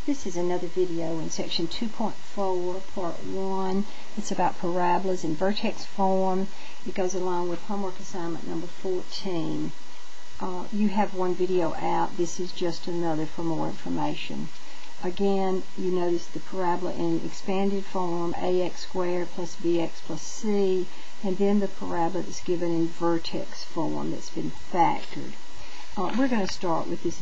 This is another video in section 2.4, part 1. It's about parabolas in vertex form. It goes along with homework assignment number 14. You have one video out. This is just another for more information. Again, you notice the parabola in expanded form, ax squared plus bx plus c, and then the parabola that's given in vertex form that's been factored. We're going to start with this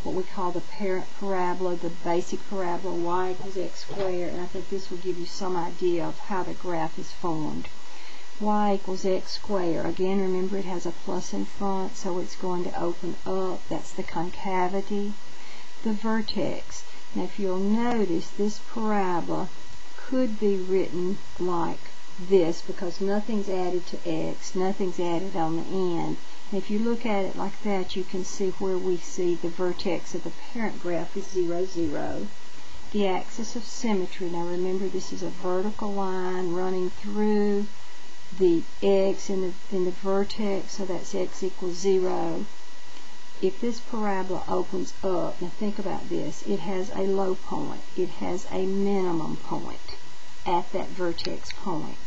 what we call the parent parabola, the basic parabola, y equals x squared, and I think this will give you some idea of how the graph is formed. Y equals x squared. Again, remember it has a plus in front, so it's going to open up. That's the concavity. The vertex. Now, if you'll notice, this parabola could be written like this because nothing's added to x, nothing's added on the end. And if you look at it like that, you can see where we see the vertex of the parent graph is 0, 0. The axis of symmetry, now remember this is a vertical line running through the x in the vertex, so that's x equals 0. If this parabola opens up, now think about this, it has a low point, it has a minimum point at that vertex point.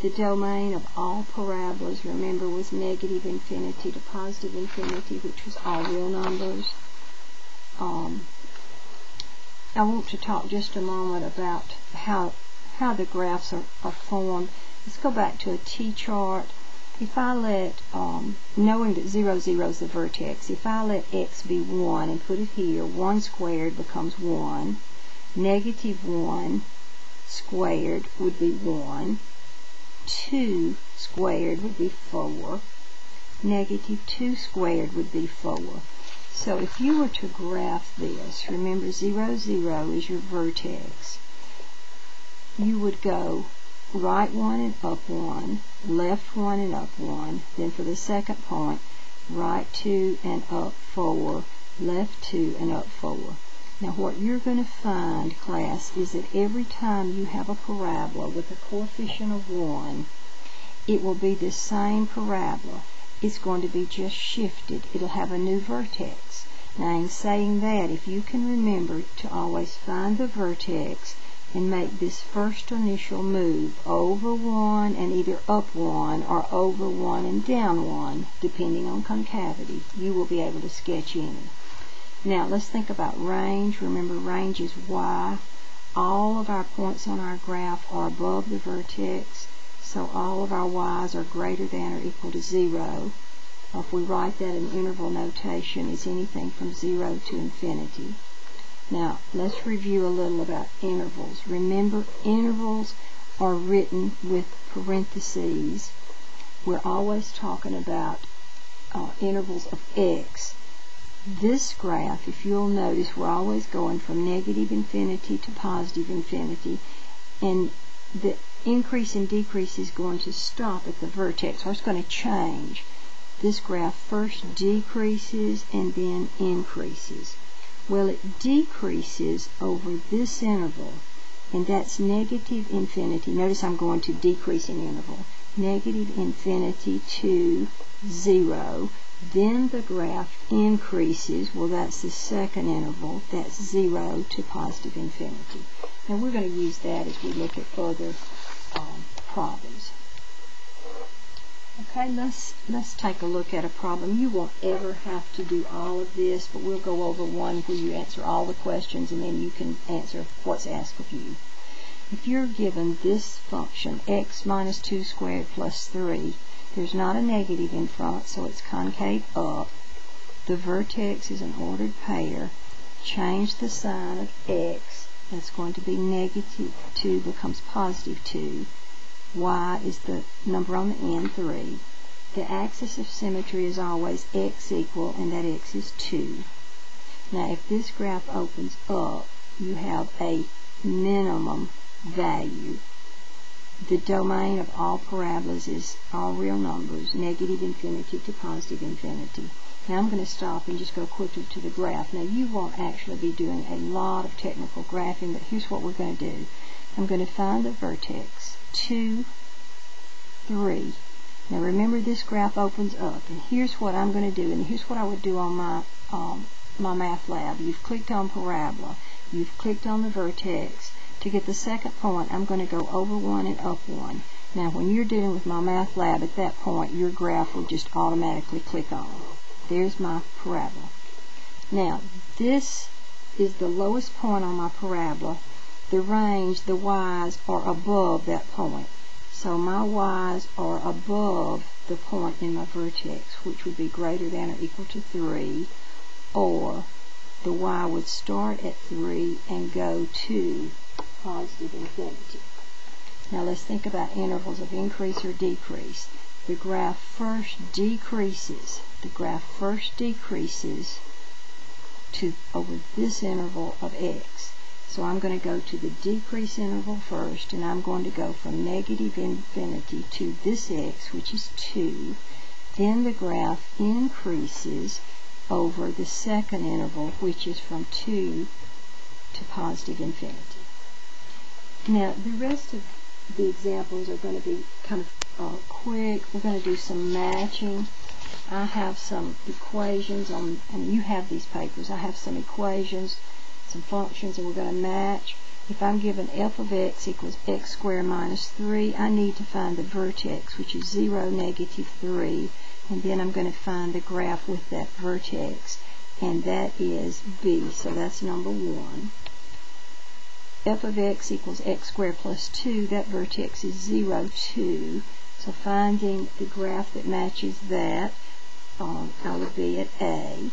The domain of all parabolas, remember, was negative infinity to positive infinity, which was all real numbers. I want to talk just a moment about how the graphs are formed. Let's go back to a T-chart. If I let, knowing that 0, 0 is the vertex, if I let x be 1 and put it here, 1 squared becomes 1. Negative 1 squared would be 1. 2 squared would be 4. Negative 2 squared would be 4. So if you were to graph this, remember 0, 0 is your vertex. You would go right 1 and up 1, left 1 and up 1, then for the second point, right 2 and up 4, left 2 and up 4. Now what you're going to find, class, is that every time you have a parabola with a coefficient of 1, it will be the same parabola. It's going to be just shifted. It'll have a new vertex. Now in saying that, if you can remember to always find the vertex and make this first initial move over 1 and either up 1 or over 1 and down 1, depending on concavity, you will be able to sketch any. Now let's think about range. Remember, range is y. All of our points on our graph are above the vertex, so all of our y's are greater than or equal to 0. If we write that in interval notation, it's anything from 0 to infinity. Now let's review a little about intervals. Remember, intervals are written with parentheses. We're always talking about intervals of x. This graph, if you'll notice, we're always going from negative infinity to positive infinity, and the increase and decrease is going to stop at the vertex, or it's going to change. This graph first decreases and then increases. Well, it decreases over this interval, and that's negative infinity. Notice I'm going to decreasing interval. Negative infinity to 0. Then the graph increases. Well, that's the second interval. That's 0 to positive infinity. Now we're going to use that as we look at other problems. Okay, let's take a look at a problem. You won't ever have to do all of this, but we'll go over one where you answer all the questions and then you can answer what's asked of you. If you're given this function, x minus 2 squared plus 3, there's not a negative in front, so it's concave up. The vertex is an ordered pair. Change the sign of x. That's going to be negative 2 becomes positive 2. Y is the number on the end, 3. The axis of symmetry is always x equal, and that x is 2. Now if this graph opens up, you have a minimum value. The domain of all parabolas is all real numbers, negative infinity to positive infinity. Now I'm going to stop and just go quickly to the graph. Now you won't actually be doing a lot of technical graphing, but here's what we're going to do. I'm going to find the vertex, 2, 3. Now remember, this graph opens up, and here's what I'm going to do, and here's what I would do on my my math lab. You've clicked on parabola. You've clicked on the vertex. To get the second point, I'm going to go over 1 and up 1. Now, when you're dealing with my math lab, at that point, your graph will just automatically click on. There's my parabola. Now, this is the lowest point on my parabola. The range, the y's, are above that point. So my y's are above the point in my vertex, which would be greater than or equal to 3, or the y would start at 3 and go to positive infinity. Now let's think about intervals of increase or decrease. The graph first decreases. The graph first decreases to over this interval of x. So I'm going to go to the decrease interval first, and I'm going to go from negative infinity to this x, which is 2. Then the graph increases over the second interval, which is from 2 to positive infinity. Now, the rest of the examples are going to be kind of quick. We're going to do some matching. I have some equations on, and you have these papers. I have some equations, some functions, and we're going to match. If I'm given f of x equals x squared minus 3, I need to find the vertex, which is 0, negative 3, and then I'm going to find the graph with that vertex, and that is b. So that's number 1. F of x equals x squared plus 2, that vertex is 0, 2. So finding the graph that matches that, I would be at A.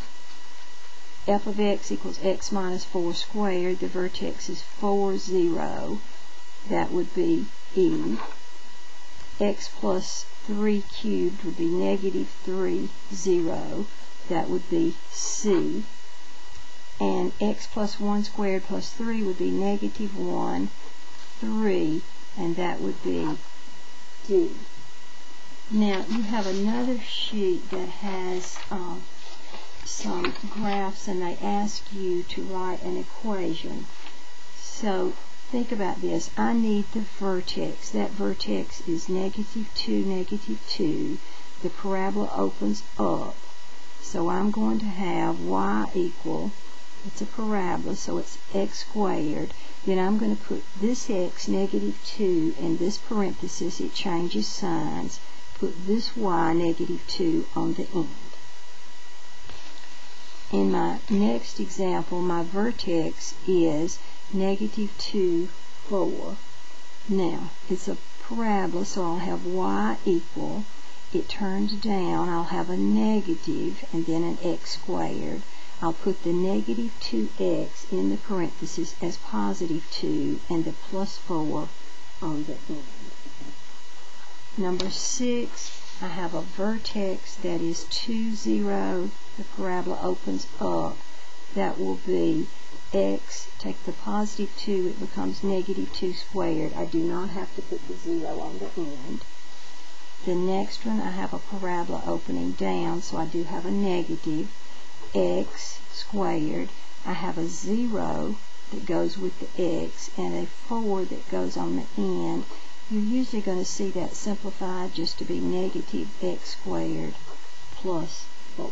F of x equals x minus 4 squared, the vertex is 4, 0. That would be E. X plus 3 cubed would be negative 3, 0. That would be C. And x plus 1 squared plus 3 would be negative 1, 3, and that would be D. Now, you have another sheet that has some graphs, and they ask you to write an equation. So, think about this. I need the vertex. That vertex is negative 2, negative 2. The parabola opens up. So, I'm going to have y equal, it's a parabola, so it's x squared. Then I'm going to put this x, negative 2, in this parenthesis. It changes signs. Put this y, negative 2, on the end. In my next example, my vertex is negative 2, 4. Now, it's a parabola, so I'll have y equal. It turns down. I'll have a negative and then an x squared. I'll put the negative 2x in the parentheses as positive 2 and the plus 4 on the end. Number 6, I have a vertex that is 2, 0. The parabola opens up. That will be x. Take the positive 2, it becomes negative 2 squared. I do not have to put the 0 on the end. The next one, I have a parabola opening down, so I do have a negative x squared. I have a 0 that goes with the x and a 4 that goes on the end. You're usually going to see that simplified just to be negative x squared plus 4.